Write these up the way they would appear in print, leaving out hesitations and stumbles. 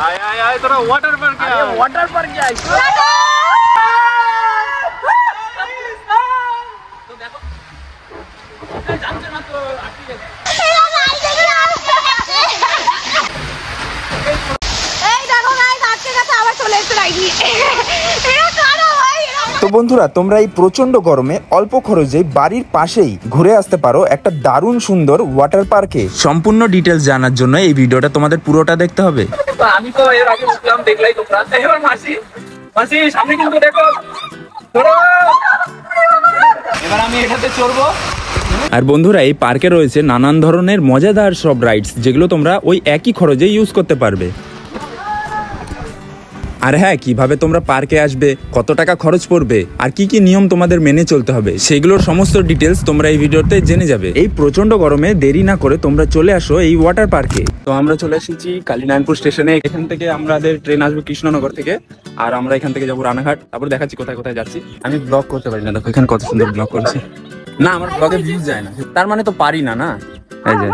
आय आय आय তোরা ওয়াটার পার্কে আয় ওয়াটার পার্কে আয় তো দেখো যাচ্ছে না তো আটকে গেছে এই দেখো গাইস আটকে গেছে আবার চলে এসে রাইড নিয়ে এটা কারো ভাই। তো বন্ধুরা তোমরা এই প্রচন্ড গরমে অল্প খরচে বাড়ির পাশেই ঘুরে আসতে পারো একটা দারুণ সুন্দর ওয়াটার পার্কে। সম্পূর্ণ ডিটেইলস জানার জন্য এই ভিডিওটা তোমাদের পুরোটা দেখতে হবে। আমি তো এর আগে উঠলাম দেখলাই তোমরা এবার মাসি মাসি সামনে কিন্তু দেখো এবার আমি এটাতে চড়বো। আর বন্ধুরা এই পার্কে রয়েছে নানান ধরনের মজাদার সব রাইডস যেগুলো তোমরা ওই একই খরচে ইউজ করতে পারবে। আর হ্যাঁ, কিভাবে তোমরা পার্কে আসবে, কত টাকা খরচ পড়বে আর কি কি নিয়ম তোমাদের মেনে চলতে হবে সেগুলোর সমস্ত ডিটেলস তোমরা এই ভিডিওতে জেনে যাবে। এই প্রচন্ড গরমে দেরি না করে তোমরা চলে আসো এই ওয়াটার পার্কে। তো আমরা চলে এসেছি কালীনারায়ণপুর স্টেশনে। এখান থেকে আমাদের ট্রেন আসবে কৃষ্ণনগর থেকে, আর আমরা এখান থেকে যাবো রানাঘাট। তারপর দেখাচ্ছি কোথায় কোথায় যাচ্ছি। আমি ব্লগ করতে পারি না, দেখো এখানে কত সুন্দর ব্লগ করছি। না আমার ব্লগে ভিউজ যায় না, তার মানে তো পারি না না। এই যে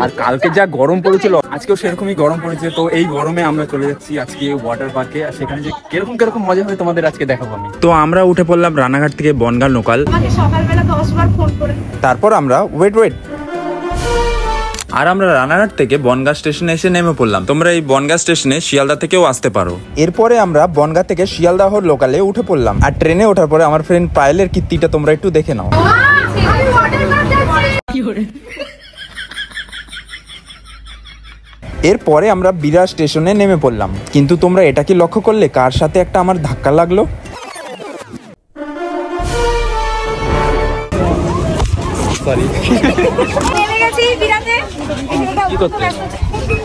আর কালকে যা গরম পড়েছিল আজকেও সেরকমই গরম পড়েছে। তো এই গরমে আমরা চলে যাচ্ছি আজকে ওয়াটার পার্কে, আর সেখানে যে কিরকম কিরকম মজা হয় তোমাদের আজকে দেখাবো আমি। তো আমরা উঠে পড়লাম রানাঘাট থেকে বনগাঁ লোকাল। সকালবেলা 10 বার ফোন করে তারপর আমরা ওয়েট আর আমরা রানাঘাট থেকে বনগাঁ স্টেশনে এসে নেমে পড়লাম। তোমরা এই বনগাঁ স্টেশনে শিয়ালদা থেকেও আসতে পারো। এরপরে আমরা বনগাঁ থেকে শিয়ালদাহ লোকালে উঠে পড়লাম। আর ট্রেনে ওঠার পরে আমার ফ্রেন্ড পায়েলের কীর্তিটা তোমরা একটু দেখে নাও। এরপরে আমরা বিরা স্টেশনে নেমে পড়লাম। কিন্তু তোমরা এটা কি লক্ষ্য করলে কার সাথে একটা আমার ধাক্কা লাগলো?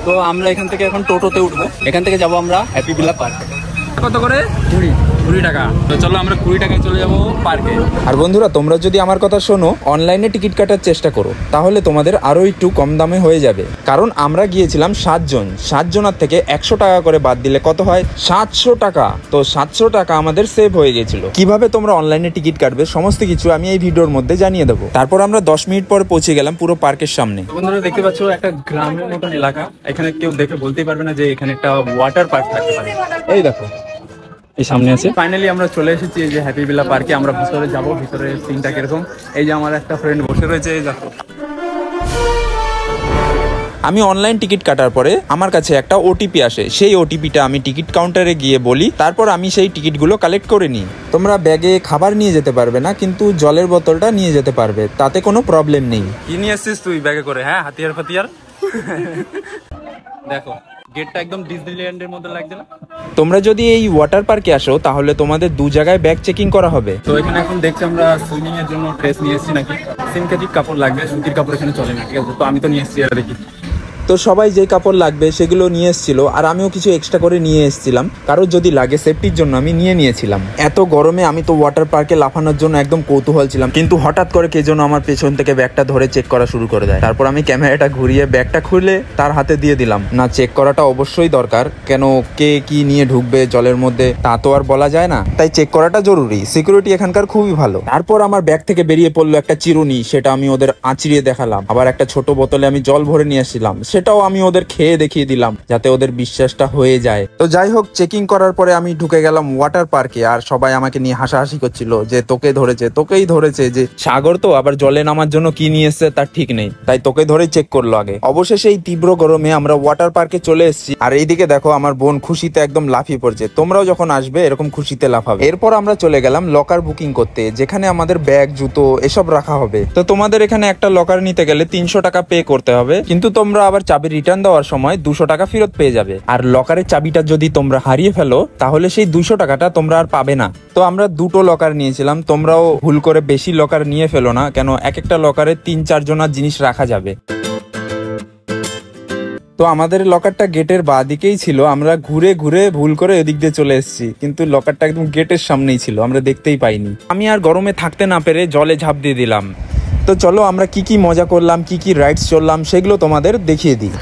তো আমরা এখান থেকে এখন টোটোতে উঠবো। এখান থেকে যাবো আমরা হ্যাপি ভিলা পার্ক। কত করে? 20 টাকা। তো চলো আমরা 20 টাকায় চলে যাবো পার্কে। আর বন্ধুরা তোমরা যদি আমার কথা শোনো, অনলাইনে টিকিট কাটার চেষ্টা করো, তাহলে তোমাদের আরো একটু কম দামে হয়ে যাবে। কারণ আমরা গিয়েছিলাম 7 জন, 7 জনের থেকে 100 টাকা করে বাদ দিলে কত হয়? 700 টাকা। তো 700 টাকা আমাদের সেভ হয়ে গেছিল। কিভাবে তোমরা অনলাইনে টিকিট কাটবে সমস্ত কিছু আমি এই ভিডিওর মধ্যে জানিয়ে দেবো। তারপর আমরা 10 মিনিট পরে পৌঁছে গেলাম পুরো পার্কের সামনে। বন্ধুরা দেখতে পাচ্ছ একটা গ্রামের মতন এলাকা। এখানে কেউ দেখে বলতেই পারবে না যে এখানে একটা ওয়াটার পার্ক থাকতে পারে। এই দেখো এই সামনে আছে। ফাইনালি আমরা চলে এসেছি এই যে হ্যাপি ভিলা পার্কে। আমরা ভিতরে যাব। ভিতরে সিনটা কিরকম, এই যে আমার একটা ফ্রেন্ড বসে রয়েছে, এই দেখো। আমি অনলাইন টিকিট কাটার পরে আমার কাছে একটা ওটিপি আসে। সেই ওটিপিটা আমি টিকিট কাউন্টারে গিয়ে বলি, তারপর আমি সেই টিকিটগুলো কালেক্ট করে নিই। তোমরা ব্যাগে খাবার নিয়ে যেতে পারবে না, কিন্তু জলের বোতলটা নিয়ে যেতে পারবে, তাতে কোনো প্রবলেম নেই। কি নিয়ে এসছিস তুই ব্যাগে করে? হ্যাঁ, হাতিয়ার ফাতিয়ার। দেখো গেটটা একদম ডিজনিল্যান্ডের মতো লাগছে না? তোমরা যদি এই ওয়াটার পার্কে আসো তাহলে তোমাদের 2 জায়গায় ব্যাগ চেকিং করা হবে। তো এখানে এখন দেখছি আমরা সুইমিং এর জন্য ড্রেস নিয়ে এসেছি নাকি। সিনথেটিক কাপড় লাগবে, সুতির কাপড় এখানে চলে না, ঠিক আছে? তো আমি তো নিয়ে এসেছি, আর দেখি। তো সবাই যে কাপড় লাগবে সেগুলো নিয়ে এসেছিল, আর আমিও কিছু এক্সট্রা করে নিয়ে এসেছিলাম, কারো যদি লাগে সেফটির জন্য আমি নিয়েছিলাম। এত গরমে আমি তো ওয়াটার পার্কে লাফানোর জন্য একদম কৌতূহল ছিলাম, কিন্তু হঠাৎ করে কে যেন আমার পেছন থেকে ব্যাগটা ধরে চেক করা শুরু করে দেয়। তারপর আমি ক্যামেরাটা ঘুরিয়ে ব্যাগটা খুলে তার হাতে দিয়ে দিলাম। না, চেক করাটা অবশ্যই দরকার, কেন কে কি নিয়ে ঢুকবে জলের মধ্যে তা তো আর বলা যায় না, তাই চেক করাটা জরুরি। সিকিউরিটি এখানকার খুবই ভালো। তারপর আমার ব্যাগ থেকে বেরিয়ে পড়লো একটা চিরুনি, সেটা আমি ওদের আঁচড়িয়ে দেখালাম। আবার একটা ছোট বোতলে আমি জল ভরে নিয়ে আসছিলাম, সেটাও আমি ওদের খেয়ে দেখিয়ে দিলাম যাতে ওদের বিশ্বাসটা হয়ে যায়। তো যাই হোক, চেকিং করার পরে আমি ঢুকে গেলাম ওয়াটার পার্কে। আর সবাই আমাকে নিয়ে হাসাহাসি করছিল যে তোকে ধরেছে, তোকেই ধরেছে, যে সাগর তো আবার জলে নামার জন্য কি নিয়ে এসছে তার ঠিক নেই, তাই তোকে ধরেই চেক করলো আগে। অবশেষে এই তীব্র গরমে আমরা ওয়াটার পার্কে চলে এসেছি। আর এইদিকে দেখো আমার বোন খুশিতে একদম লাফিয়ে পড়ছে। তোমরাও যখন আসবে এরকম খুশিতে লাফাবে। এরপর আমরা চলে গেলাম লকার বুকিং করতে, যেখানে আমাদের ব্যাগ জুতো এসব রাখা হবে। তো তোমাদের এখানে একটা লকার নিতে গেলে 300 টাকা পে করতে হবে, কিন্তু তোমরা আবার চাবি রিটার্ন দেওয়ার সময় 200 টাকা ফেরত পেয়ে যাবে। আর লকারের চাবিটা যদি তোমরা হারিয়ে ফেলো তাহলে সেই 200 টাকাটা তোমরা আর পাবে না। তো আমরা 2টো লকার নিয়েছিলাম, তোমরাও ভুল করে বেশি লকার নিয়ে ফেলো না, কেন এক একটা লকারে 3-4 জনের জিনিস রাখা যাবে। তো আমাদের লকারটা গেটের বাঁ দিকেই ছিল, আমরা ঘুরে ঘুরে ভুল করে এদিক দিয়ে চলে এসেছি, কিন্তু লকারটা একদম গেটের সামনেই ছিল, আমরা দেখতেই পাইনি। আমি আর গরমে থাকতে না পেরে জলে ঝাঁপ দিয়ে দিলাম। তো চলো আমরা কি কি মজা করলাম, কি কি রাইডস চললাম সেগুলো তোমাদের দেখিয়ে দিই।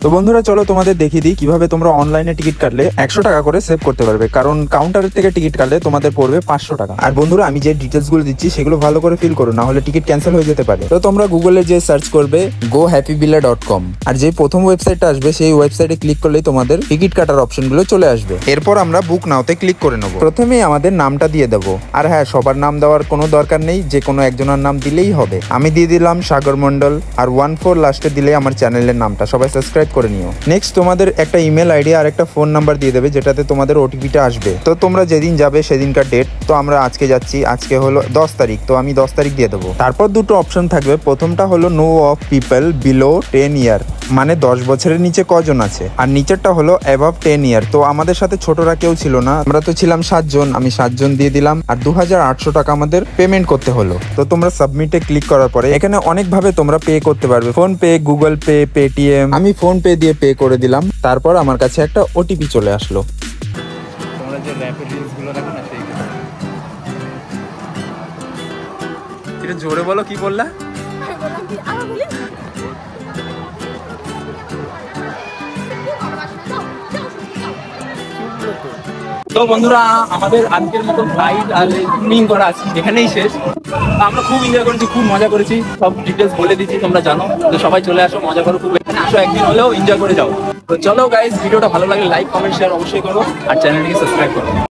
তো বন্ধুরা চলো তোমাদের দেখিয়ে দিই কিভাবে তোমরা অনলাইনে টিকিট কাটলে 100 টাকা করে সেভ করতে পারবে, কারণ কাউন্টারের থেকে টিকিট কাটলে তোমাদের পড়বে 500 টাকা। আর বন্ধুরা আমি যে ডিটেলস গুলো দিচ্ছি সেগুলো ভালো করে ফিল করো, না হলে টিকিট ক্যান্সেল হয়ে যেতে পারে। তো তোমরা গুগলে যে সার্চ করবে gohappyvilla.com, আর যে প্রথম ওয়েবসাইটটা আসবে সেই ওয়েবসাইটে ক্লিক করলেই তোমাদের টিকিট কাটার অপশন গুলো চলে আসবে। এরপর আমরা বুক নাওতে ক্লিক করে নেবো। প্রথমেই আমাদের নামটা দিয়ে দেবো, আর হ্যাঁ সবার নাম দেওয়ার কোনো দরকার নেই, যে কোনো একজনের নাম দিলেই হবে। আমি দিয়ে দিলাম সাগর মন্ডল, আর 14 লাস্টে দিলে আমার চ্যানেলের নামটা। সবাই সাবস্ক্রাইব করে নিও। নেক্সট তোমাদের একটা ইমেল আইডি আর একটা ফোন নাম্বার দিয়ে দেবে, যেটাতে তোমাদের ওটিপিটা আসবে। তো তোমরা যেদিন যাবে সেদিনকার ডেট, তো আমরা আজকে যাচ্ছি, আজকে হলো 10 তারিখ, তো আমি 10 তারিখ দিয়ে দেবো। তারপর দুটো অপশন থাকবে, প্রথমটা হলো নো অফ পিপল বিলো 10 ইয়ার, মানে 10 বছরের নিচে কজন আছে, আর নিচেরটা হলো অ্যাবভ 10 ইয়ার। তো আমাদের সাথে ছোটরা কেউ ছিল না, আমরা তো ছিলাম 7 জন, আমি 7 জন দিয়ে দিলাম, আর 2800 টাকা আমাদের পেমেন্ট করতে হলো। তো তোমরা সাবমিটে ক্লিক করার পরে এখানে অনেকভাবে তোমরা পে করতে পারবে, phone pay, Google pay, Paytm. আমি ফোন পে দিয়ে পে করে দিলাম। তারপর আমার কাছে একটা ওটিপি চলে আসলো। তোমরা যে র্যাপিড রিলস গুলো দেখো না, সেই এটা জোরে বলো, কি বললা? তো বন্ধুরা আমাদের আজকের মতো রাইড আর সুইমিং করা আছে এখানেই শেষ। আমরা খুব এনজয় করেছি, খুব মজা করেছি, সব ডিটেলস বলে দিচ্ছি, তোমরা জানো। তো সবাই চলে আসো, মজা করো, খুব এখানে আসো, একদিন হলেও এনজয় করে যাও। তো চলো গাইস, ভিডিওটা ভালো লাগলে লাইক, কমেন্ট, শেয়ার অবশ্যই করো, আর চ্যানেলটিকে সাবস্ক্রাইব করো।